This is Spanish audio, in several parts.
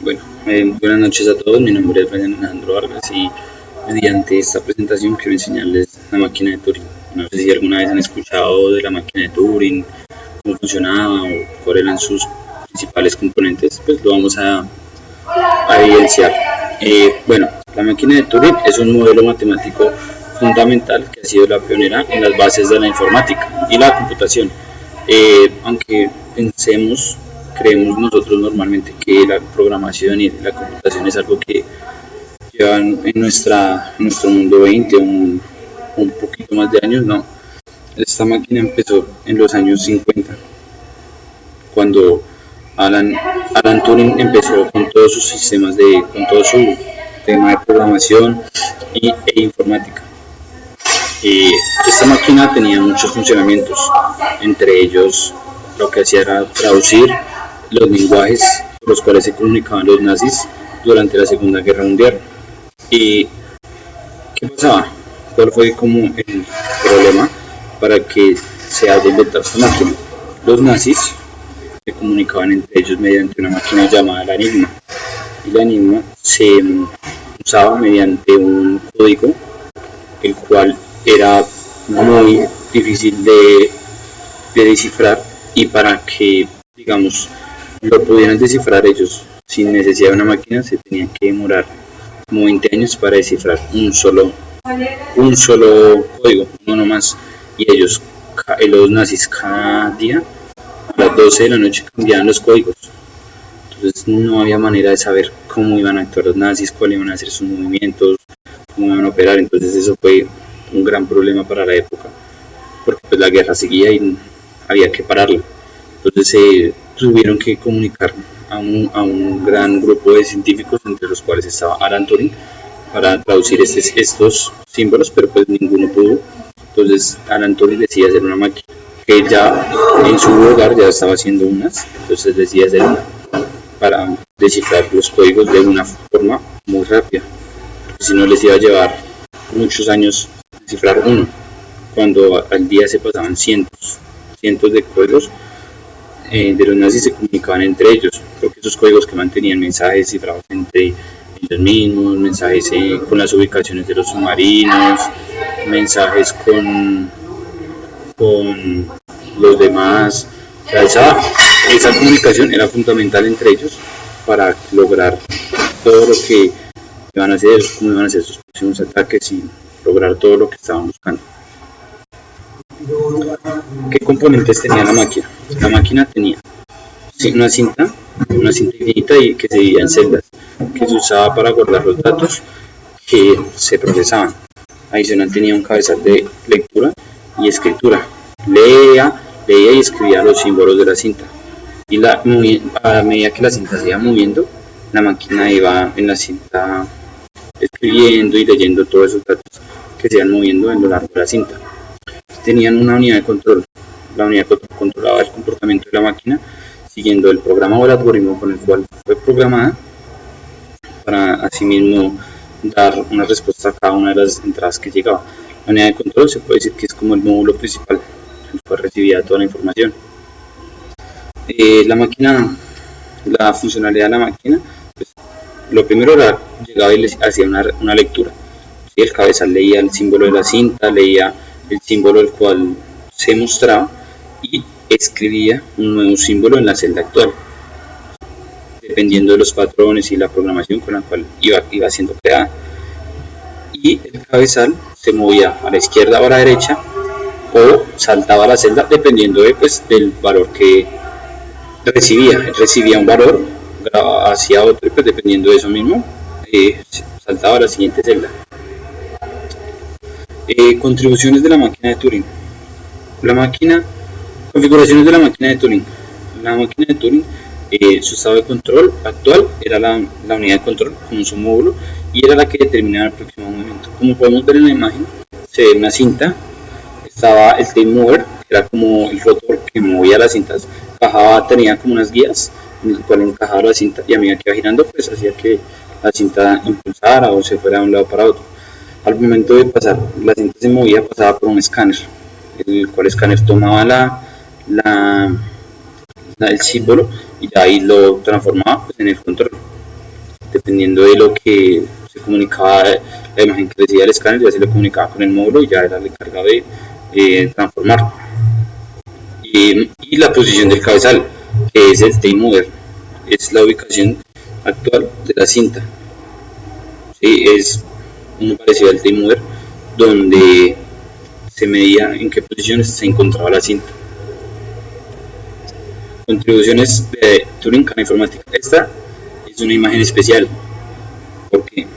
Bueno, buenas noches a todos, mi nombre es Brian Alejandro Vargas y mediante esta presentación quiero enseñarles la máquina de Turing. No sé si alguna vez han escuchado de la máquina de Turing, cómo funcionaba o cuáles eran sus principales componentes, pues lo vamos a evidenciar. Bueno, la máquina de Turing es un modelo matemático fundamental que ha sido la pionera en las bases de la informática y la computación. Aunque creemos nosotros normalmente que la programación y la computación es algo que llevan en nuestro mundo 20 o un poquito más de años, no. Esta máquina empezó en los años 50, cuando Alan Turing empezó con todos sus sistemas con todo su tema de programación e informática. Esta máquina tenía muchos funcionamientos, entre ellos lo que hacía era traducir los lenguajes por los cuales se comunicaban los nazis durante la Segunda Guerra Mundial. ¿Y qué pasaba? ¿Cuál fue como el problema para que se haya inventado esta máquina? Los nazis se comunicaban entre ellos mediante una máquina llamada la Enigma, y la Enigma se usaba mediante un código el cual era muy difícil de descifrar, y para que, digamos, lo pudieran descifrar ellos sin necesidad de una máquina, se tenían que demorar como 20 años para descifrar un solo código, no más. Y ellos, los nazis, cada día a las 12 de la noche cambiaban los códigos. Entonces no había manera de saber cómo iban a actuar los nazis, cuáles iban a hacer sus movimientos, cómo iban a operar. Entonces eso fue un gran problema para la época, porque pues la guerra seguía y había que pararla. Entonces tuvieron que comunicar a un gran grupo de científicos, entre los cuales estaba Alan Turing, para traducir estos símbolos, pero pues ninguno pudo. Entonces Alan Turing decide hacer una máquina, que él ya en su hogar ya estaba haciendo unas, entonces decide hacer una para descifrar los códigos de una forma muy rápida, porque si no les iba a llevar muchos años descifrar uno, cuando al día se pasaban cientos de códigos. De los nazis se comunicaban entre ellos, porque esos códigos que mantenían mensajes cifrados entre ellos mismos, mensajes con las ubicaciones de los submarinos, mensajes con los demás. O sea, esa comunicación era fundamental entre ellos para lograr todo lo que iban a hacer, cómo iban a hacer sus próximos ataques y lograr todo lo que estaban buscando. ¿Qué componentes tenía la máquina? La máquina tenía una cinta infinita y que se dividía en celdas, que se usaba para guardar los datos que se procesaban. Adicional tenía un cabezal de lectura y escritura. Leía y escribía los símbolos de la cinta. Y a medida que la cinta se iba moviendo, la máquina iba en la cinta escribiendo y leyendo todos esos datos que se iban moviendo a lo largo de la cinta. Tenían una unidad de control. La unidad de control controlaba el comportamiento de la máquina siguiendo el programa o el algoritmo con el cual fue programada, para asimismo dar una respuesta a cada una de las entradas que llegaba. La unidad de control se puede decir que es como el módulo principal, el cual recibía toda la información. La funcionalidad de la máquina, pues, lo primero era llegaba y hacía una lectura. ¿Sí? El cabezal leía el símbolo de la cinta, leía el símbolo el cual se mostraba y escribía un nuevo símbolo en la celda actual, dependiendo de los patrones y la programación con la cual iba siendo creada. Y el cabezal se movía a la izquierda o a la derecha, o saltaba a la celda dependiendo del valor que recibía. Él recibía un valor, hacia otro, y pues dependiendo de eso mismo saltaba a la siguiente celda. Contribuciones de la máquina de Turing. Configuraciones de la máquina de Turing. La máquina de Turing, su estado de control actual era la unidad de control con su módulo, y era la que determinaba el próximo movimiento. Como podemos ver en la imagen, se ve una cinta, estaba el tape mover, que era como el rotor que movía las cintas, tenía como unas guías en el cual encajaba la cinta, y a medida que iba girando, pues hacía que la cinta impulsara o se fuera de un lado para otro. Al momento de pasar, la cinta se movía, pasaba por un escáner, el cual escáner tomaba el símbolo y ahí lo transformaba en el control. dependiendo de lo que se comunicaba, la imagen que recibía el escáner ya se lo comunicaba con el módulo y ya era el encargado de transformarlo. Y la posición del cabezal, que es el tail mover, es la ubicación actual de la cinta. ¿Sí? Es muy parecido al tail mover, donde se medía en qué posición se encontraba la cinta. Contribuciones de Turing a la informática. Esta es una imagen especial porque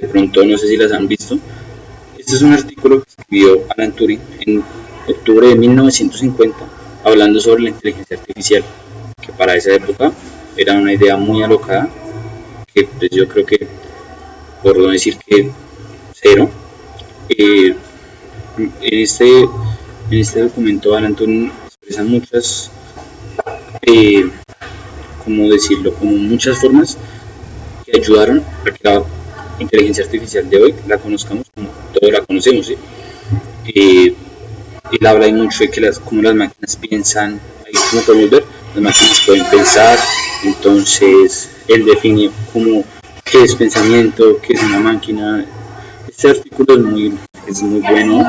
de pronto no sé si las han visto. Este es un artículo que escribió Alan Turing en octubre de 1950 hablando sobre la inteligencia artificial, que para esa época era una idea muy alocada, que pues yo creo que, por no decir que cero, en este documento Alan Turing expresa muchas, ¿cómo decirlo?, como muchas formas que ayudaron a que la inteligencia artificial de hoy la conozcamos como todos la conocemos, ¿sí? Él habla mucho de que cómo las máquinas piensan, ahí como podemos ver, las máquinas pueden pensar, entonces él define como qué es pensamiento, qué es una máquina. Este artículo es muy bueno,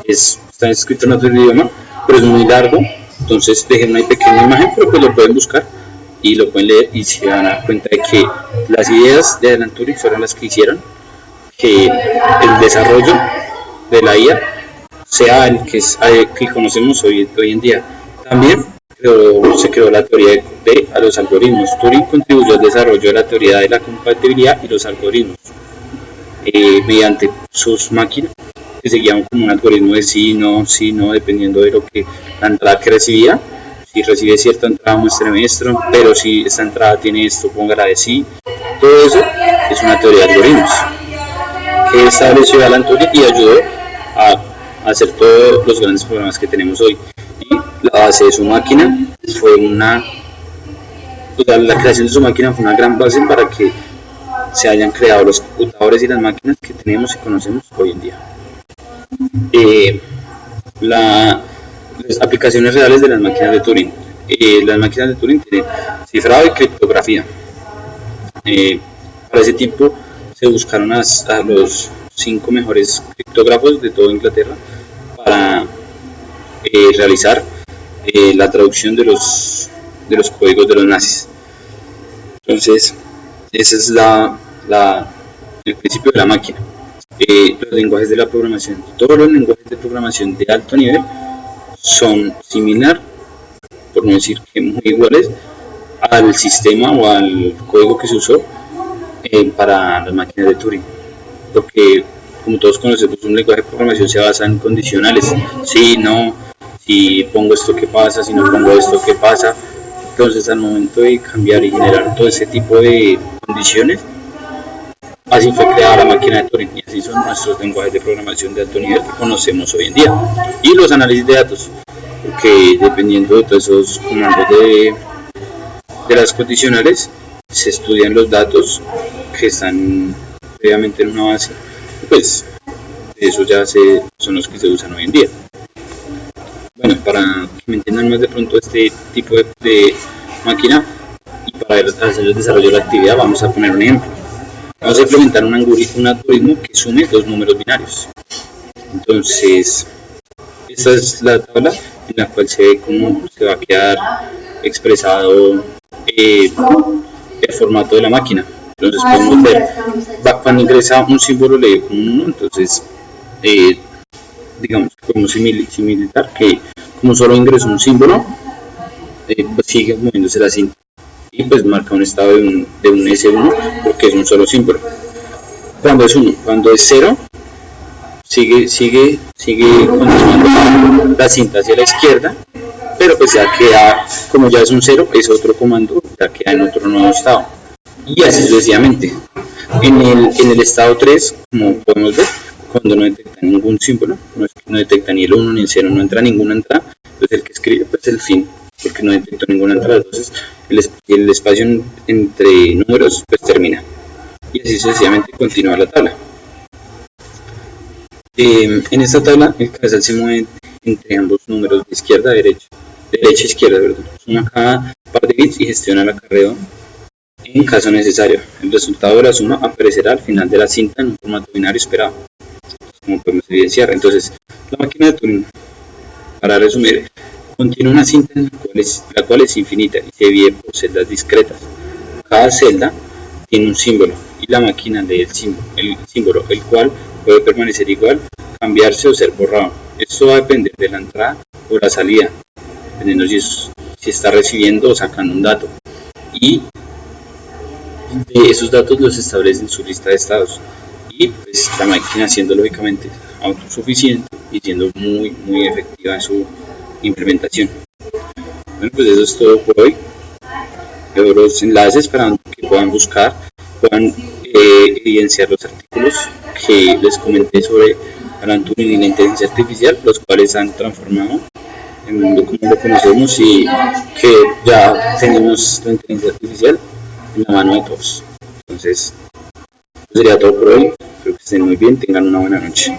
está escrito en otro idioma, pero es muy largo, entonces dejen una pequeña imagen, pero pues lo pueden buscar y lo pueden leer y se van a dar cuenta de que las ideas de Alan Turing fueron las que hicieron que el desarrollo de la IA sea el que conocemos hoy en día. También se creó la teoría de los algoritmos. Turing contribuyó al desarrollo de la teoría de la compatibilidad y los algoritmos mediante sus máquinas que seguían como un algoritmo de sí, no, dependiendo de lo que la entrada que recibía. Si recibe cierta entrada, muéstrame esto, pero si esta entrada tiene esto, póngala de sí. Todo eso es una teoría de algoritmos que estableció Alan Turing y ayudó a hacer todos los grandes programas que tenemos hoy. Y la base de su máquina fue la creación de su máquina fue una gran base para que se hayan creado los computadores y las máquinas que tenemos y conocemos hoy en día. Las aplicaciones reales de las máquinas de Turing. Las máquinas de Turing tienen cifrado y criptografía. Para ese tiempo se buscaron a los 5 mejores criptógrafos de toda Inglaterra para realizar la traducción de los códigos de los nazis. Entonces, ese es el principio de la máquina. Los lenguajes de la programación. Todos los lenguajes de programación de alto nivel son similar, por no decir que muy iguales, al sistema o al código que se usó para las máquinas de Turing. Porque, como todos conocemos, un lenguaje de programación se basa en condicionales. Sí, no, si pongo esto, ¿qué pasa? Si no pongo esto, ¿qué pasa? Entonces, al momento de cambiar y generar todo ese tipo de condiciones, así fue creada la máquina de Turing y así son nuestros lenguajes de programación de alto nivel que conocemos hoy en día. Y los análisis de datos, porque dependiendo de todos esos comandos de las condicionales, se estudian los datos que están previamente en una base, pues eso ya son los que se usan hoy en día. Bueno, para que me entiendan más de pronto este tipo de máquina y para hacer el desarrollo de la actividad, vamos a poner un ejemplo. Vamos a implementar un algoritmo que sume 2 números binarios. Entonces, esta es la tabla en la cual se ve cómo se va a quedar expresado el formato de la máquina. Entonces podemos ver, cuando ingresa un símbolo le con un 1, entonces digamos que podemos similar que como solo ingresó un símbolo, pues sigue moviéndose la cinta y pues marca un estado de un S1 porque es un solo símbolo. Cuando es 1, cuando es 0, sigue continuando la cinta hacia la izquierda, pero pues ya queda, como ya es un 0, es otro comando, ya queda en otro nuevo estado. Y así sucesivamente. En el estado 3, como podemos ver, cuando no detecta ningún símbolo, no detecta ni el 1 ni el 0, no entra ninguna entrada, entonces el que escribe pues el fin, porque no detectó ninguna entrada, entonces el espacio entre números pues termina. Y así sucesivamente continúa la tabla. En esta tabla el cabezal se mueve entre ambos números de izquierda a derecha, izquierda, suma cada par de bits y gestiona el acarreo en caso necesario. El resultado de la suma aparecerá al final de la cinta en un formato binario esperado, como podemos evidenciar. Entonces, la máquina de Turing, para resumir, contiene una cinta la cual es infinita y se divide por celdas discretas. Cada celda tiene un símbolo y la máquina lee el símbolo, el cual puede permanecer igual, cambiarse o ser borrado. Esto va a depender de la entrada o la salida, dependiendo si está recibiendo o sacando un dato. Y de esos datos los establece en su lista de estados. Y pues la máquina siendo lógicamente autosuficiente y siendo muy efectiva en su implementación. Bueno, pues eso es todo por hoy. Veo los enlaces para que puedan buscar, puedan evidenciar los artículos que les comenté sobre Alan Turing y la inteligencia artificial, los cuales han transformado el mundo como lo conocemos y que ya tenemos la inteligencia artificial en la mano de todos. Entonces, eso sería todo por hoy. Espero que estén muy bien, tengan una buena noche.